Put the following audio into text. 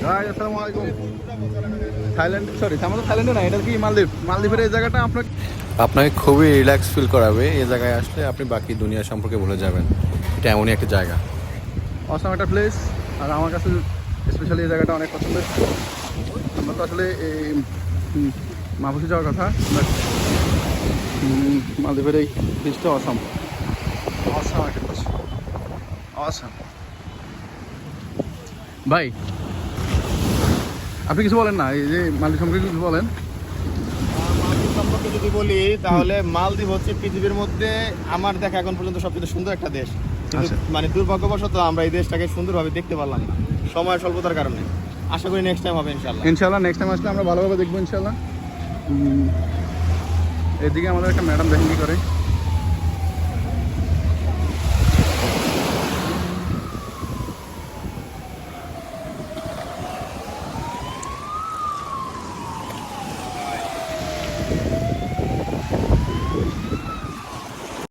ভাই আসসালামু আলাইকুম। থাইল্যান্ড, সরি আমাদের থাইল্যান্ডে না, এটা কি মালদ্বীপ। মালদ্বীপের এই জায়গাটা আপনাকে খুবই রিল্যাক্স ফিল করাবে। এই জায়গায় আসলে আপনি বাকি দুনিয়া সম্পর্কে ভুলে যাবেন। এটা এমনই একটা জায়গা, অসাম একটা প্লেস। আর আমার কাছে স্পেশালি এই জায়গাটা অনেক পছন্দের। আমরা তো আসলে এই মাহফুসে যাওয়ার কথা, বাট মালদ্বীপের এই বীজটা অসাম অসাম একটা প্লেস, অসাম। ভাই আপনি কিছু বলেন না, এই যে মালদ্বীপ সম্পর্কে কিছু বলেন। মালদ্বীপ সম্পর্কে যদি বলি তাহলে মালদ্বীপ হচ্ছে পৃথিবীর মধ্যে আমার দেখা এখন পর্যন্ত সবচেয়ে সুন্দর একটা দেশ, কিন্তু মানে দুর্ভাগ্যবশত আমরা এই দেশটাকে সুন্দরভাবে দেখতে পারলাম না সময়ের স্বল্পতার কারণে। আশা করি নেক্সট টাইম হবে ইনশাল্লাহ। ইনশাল্লাহ নেক্সট টাইম আসলে আমরা ভালোভাবে দেখবো ইনশাল্লাহ। এদিকে আমাদের একটা ম্যাডাম দেখেন কি করে।